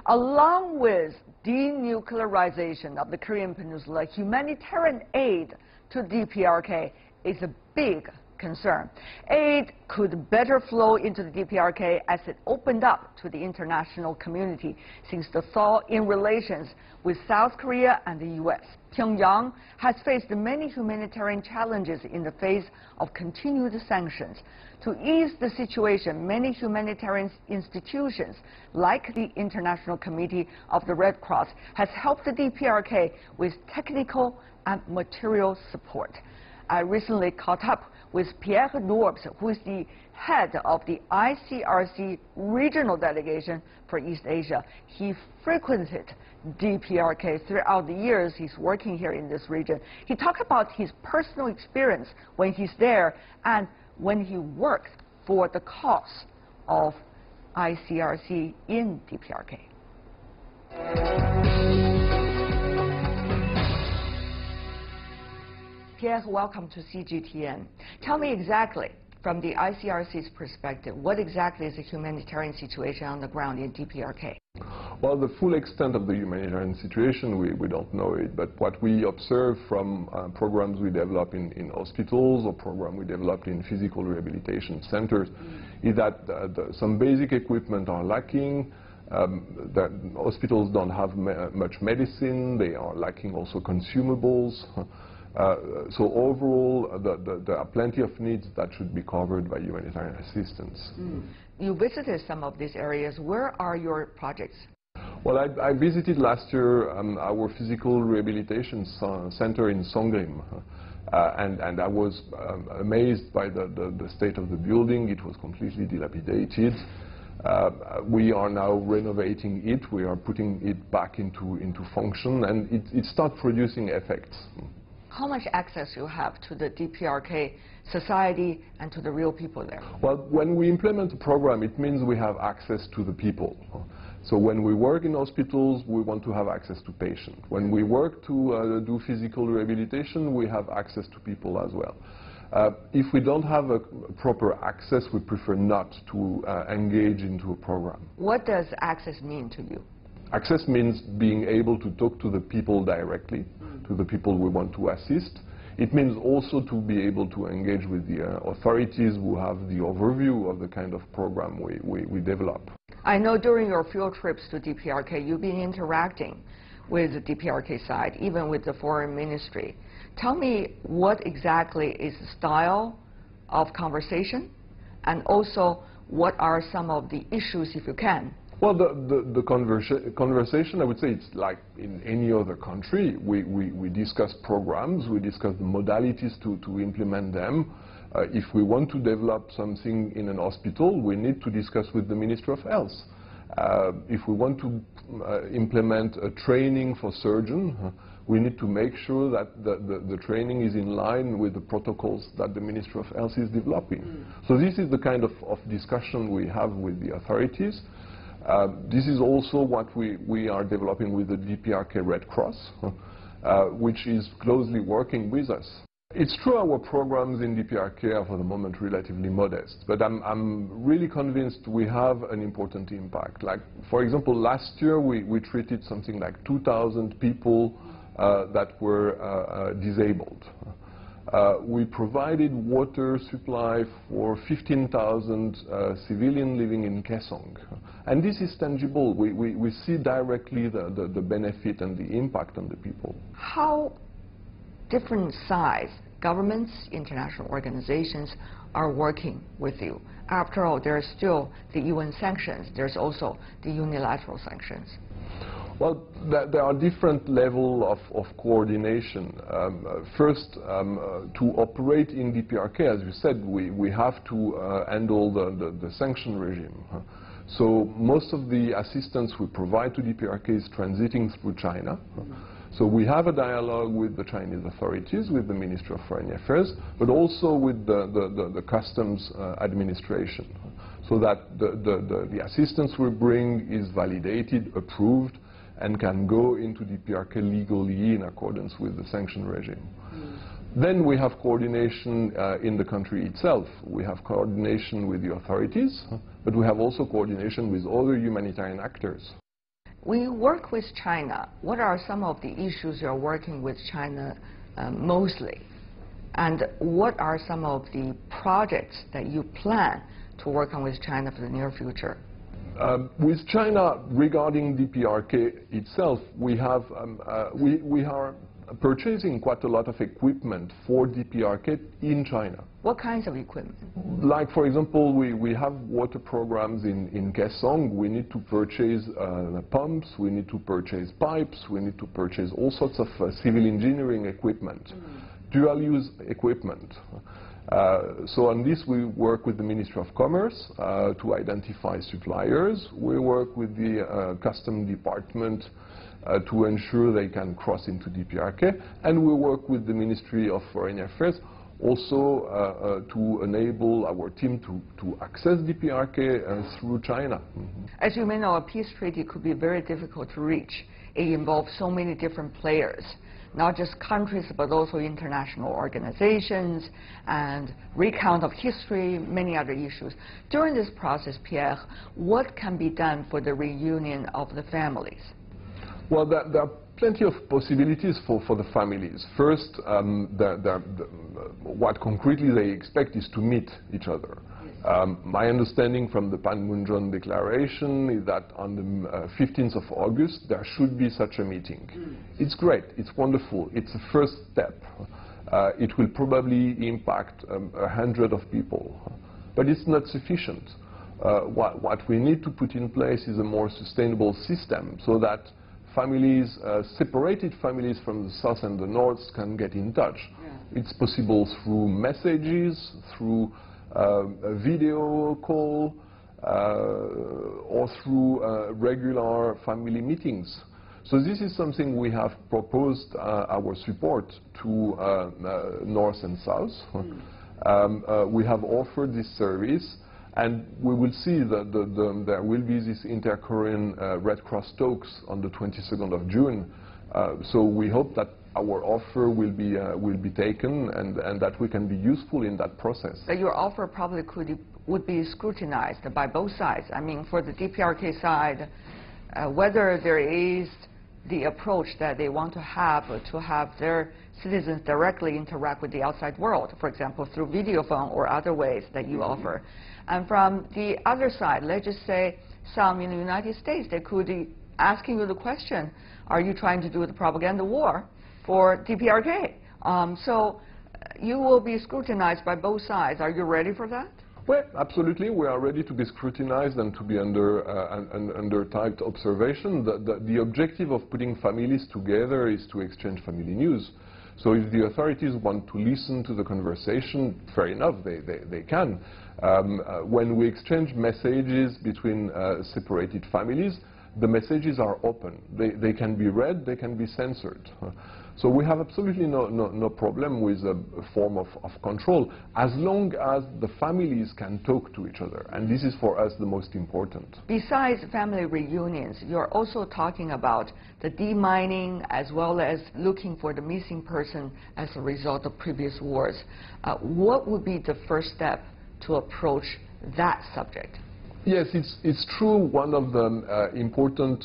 Along with denuclearization of the Korean Peninsula, humanitarian aid to DPRK is a big concern. Aid could better flow into the DPRK as it opened up to the international community since the thaw in relations with South Korea and the U.S. Pyongyang has faced many humanitarian challenges in the face of continued sanctions. To ease the situation, many humanitarian institutions, like the International Committee of the Red Cross, has helped the DPRK with technical and material support. I recently caught up with Pierre Norbs, who is the head of the ICRC regional delegation for East Asia. He frequented DPRK throughout the years he's working here in this region. He talked about his personal experience when he's there and when he worked for the cause of ICRC in DPRK. Pierre, welcome to CGTN. Tell me exactly, from the ICRC's perspective, what exactly is the humanitarian situation on the ground in DPRK? Well, the full extent of the humanitarian situation, we don't know it, but what we observe from programs we develop in hospitals or programs we develop in physical rehabilitation centers is that some basic equipment are lacking, that hospitals don't have much medicine, they are lacking also consumables. So overall, there are plenty of needs that should be covered by humanitarian assistance. You visited some of these areas. Where are your projects? Well, I visited last year our physical rehabilitation center in Songrim, and I was amazed by the state of the building. It was completely dilapidated. We are now renovating it. We are putting it back into function, and it starts producing effects. How much access you have to the DPRK society and to the real people there? Well, when we implement a program, it means we have access to the people. So when we work in hospitals, we want to have access to patients. When we work to do physical rehabilitation, we have access to people as well. If we don't have a proper access, we prefer not to engage into a program. What does access mean to you? Access means being able to talk to the people directly, to the people we want to assist. It means also to be able to engage with the authorities who have the overview of the kind of program we develop. I know during your field trips to DPRK, you've been interacting with the DPRK side, even with the foreign ministry. Tell me what exactly is the style of conversation, and also what are some of the issues, if you can. Well, the conversation, I would say it's like in any other country. We discuss programs, we discuss the modalities to implement them. If we want to develop something in an hospital, we need to discuss with the Ministry of Health. If we want to implement a training for surgeons, we need to make sure that the training is in line with the protocols that the Ministry of Health is developing. So this is the kind of discussion we have with the authorities. This is also what we are developing with the DPRK Red Cross, which is closely working with us. It's true our programs in DPRK are for the moment relatively modest, but I'm really convinced we have an important impact. Like, for example, last year we treated something like 2,000 people that were disabled. We provided water supply for 15,000 civilians living in Kaesong. And this is tangible. We see directly the benefit and the impact on the people. How different size governments, international organizations are working with you? After all, there are still the UN sanctions. There's also the unilateral sanctions. Well, there are different levels of coordination. First, to operate in DPRK, as you said, we have to handle the sanction regime. So most of the assistance we provide to DPRK is transiting through China. So we have a dialogue with the Chinese authorities, with the Ministry of Foreign Affairs, but also with the customs administration, so that the assistance we bring is validated, approved, and can go into DPRK legally in accordance with the sanction regime. Then we have coordination in the country itself. We have coordination with the authorities, but we have also coordination with other humanitarian actors. When you work with China, what are some of the issues you're working with China mostly? And what are some of the projects that you plan to work on with China for the near future? With China, regarding DPRK itself, we are purchasing quite a lot of equipment for DPRK in China. What kinds of equipment? Like, for example, we have water programs in Kaesong. We need to purchase pumps, we need to purchase pipes, we need to purchase all sorts of civil engineering equipment, dual-use equipment. So on this, we work with the Ministry of Commerce to identify suppliers. We work with the Customs Department to ensure they can cross into DPRK. And we work with the Ministry of Foreign Affairs also to enable our team to access DPRK through China. As you may know, a peace treaty could be very difficult to reach. It involves so many different players, not just countries, but also international organizations and recount of history, many other issues. During this process, Pierre, what can be done for the reunion of the families? Well, there are plenty of possibilities for the families. First, what concretely they expect is to meet each other. My understanding from the Panmunjom Declaration is that on the 15th of August there should be such a meeting. It's great, it's wonderful, it's a first step. It will probably impact 100 of people, but it's not sufficient. What we need to put in place is a more sustainable system so that families, separated families from the south and the north can get in touch. It's possible through messages, through a video call, or through regular family meetings. So this is something we have proposed our support to North and South. We have offered this service, and we will see that there will be this inter-Korean Red Cross talks on the 22nd of June. So we hope that our offer will be taken and that we can be useful in that process. But your offer probably would be scrutinized by both sides. I mean, for the DPRK side, whether there is the approach that they want to have their citizens directly interact with the outside world, for example, through video phone or other ways that you offer. And from the other side, let's just say some in the United States, they could be asking you the question, are you trying to do the propaganda war for DPRK? So you will be scrutinized by both sides. Are you ready for that? Well, absolutely. We are ready to be scrutinized and to be under tight observation. The objective of putting families together is to exchange family news. So if the authorities want to listen to the conversation, fair enough, they can. When we exchange messages between separated families, the messages are open. They can be read, they can be censored. So we have absolutely no problem with a form of control, as long as the families can talk to each other. And this is for us the most important. Besides family reunions, you're also talking about the demining as well as looking for the missing person as a result of previous wars. What would be the first step to approach that subject? Yes, it's true. One of the important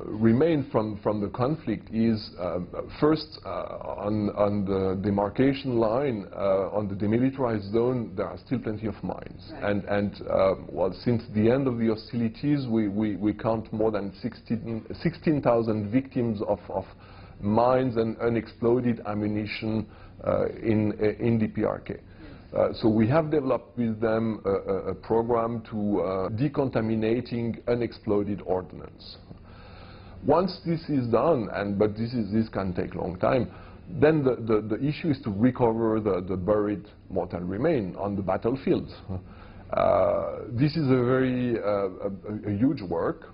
remain from the conflict is first on the demarcation line, on the demilitarized zone, there are still plenty of mines. Right. And well, since the end of the hostilities, we count more than 16,000 victims of mines and unexploded ammunition in DPRK. So we have developed with them a program to decontaminating unexploded ordnance. Once this is done, but this can take a long time, then the issue is to recover the buried mortal remain on the battlefields. This is a very a huge work.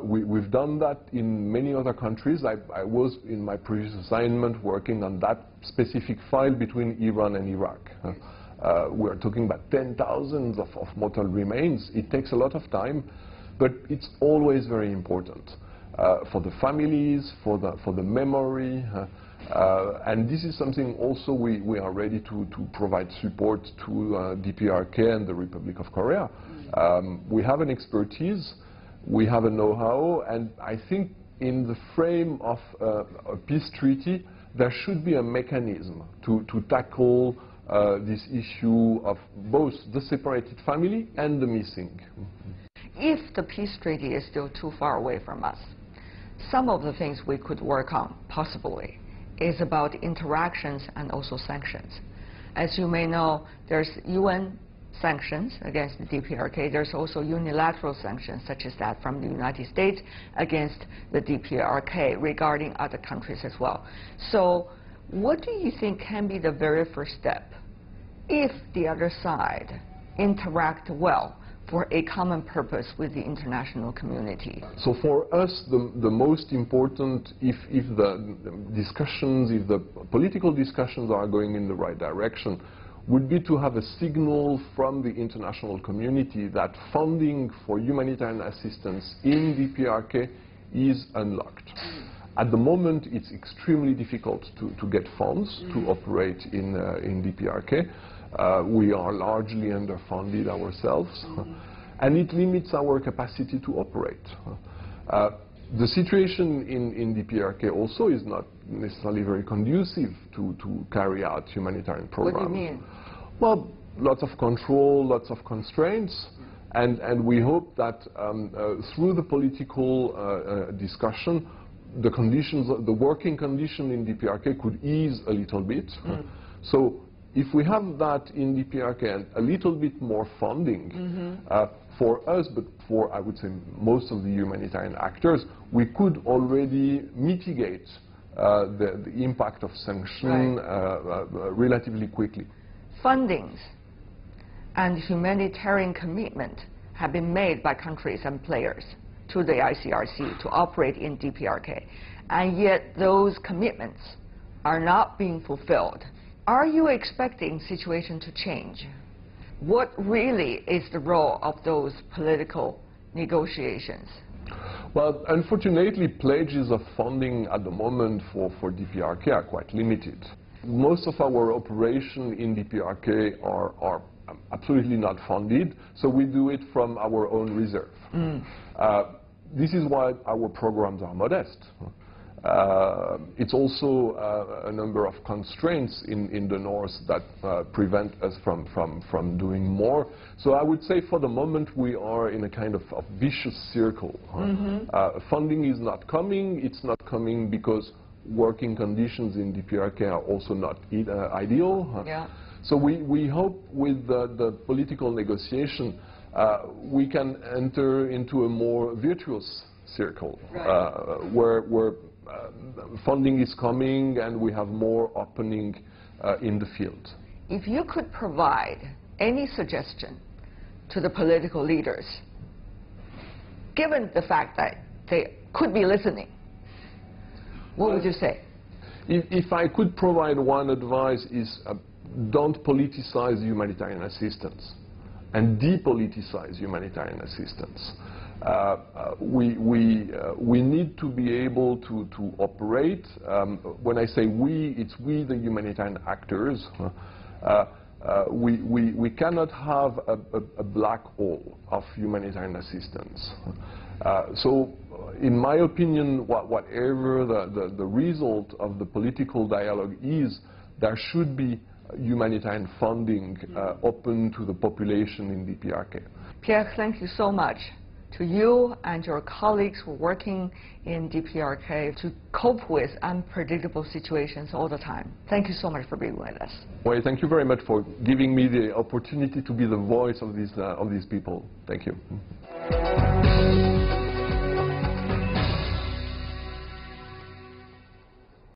We've done that in many other countries. I was, in my previous assignment, working on that specific file between Iran and Iraq. We're talking about 10,000s of mortal remains. It takes a lot of time, but it's always very important for the families, for the memory. And this is something also we are ready to provide support to DPRK and the Republic of Korea. We have an expertise. we have a know-how, and I think in the frame of a peace treaty, there should be a mechanism to tackle this issue of both the separated family and the missing. If the peace treaty is still too far away from us, some of the things we could work on, possibly, is about interactions and also sanctions. As you may know, there's UN sanctions against the DPRK. There's also unilateral sanctions, such as that from the United States against the DPRK regarding other countries as well. So what do you think can be the very first step if the other side interact well for a common purpose with the international community? So for us, the most important, if the discussions, if the political discussions are going in the right direction, would be to have a signal from the international community that funding for humanitarian assistance in DPRK is unlocked. At the moment, it's extremely difficult to get funds to operate in DPRK. We are largely underfunded ourselves, and it limits our capacity to operate. The situation in DPRK also is not necessarily very conducive to carry out humanitarian programs. What do you mean? Well, lots of control, lots of constraints, and we hope that through the political discussion, the conditions, the working condition in DPRK could ease a little bit. So if we have that in DPRK and a little bit more funding for us, but for, I would say, most of the humanitarian actors, we could already mitigate the impact of sanction relatively quickly. Fundings and humanitarian commitment have been made by countries and players to the ICRC to operate in DPRK, and yet those commitments are not being fulfilled. Are you expecting the situation to change? What really is the role of those political negotiations? Well, unfortunately, pledges of funding at the moment for DPRK are quite limited. Most of our operations in DPRK are absolutely not funded, so we do it from our own reserve. This is why our programs are modest. It's also a number of constraints in the north that prevent us from doing more. So I would say for the moment we are in a kind of vicious circle. Funding is not coming. It's not coming because working conditions in DPRK are also not ideal. So we hope with the political negotiation we can enter into a more virtuous circle where funding is coming and we have more opening in the field. If you could provide any suggestion to the political leaders, given the fact that they could be listening, what would you say? If I could provide one advice is don't politicize humanitarian assistance and depoliticize humanitarian assistance. We need to be able to operate. When I say we, it's we, the humanitarian actors. We cannot have a black hole of humanitarian assistance. So, in my opinion, whatever the result of the political dialogue is, there should be humanitarian funding open to the population in DPRK. Pierre, thank you so much to you and your colleagues who are working in DPRK to cope with unpredictable situations all the time. Thank you so much for being with us. Well, thank you very much for giving me the opportunity to be the voice of these people. Thank you.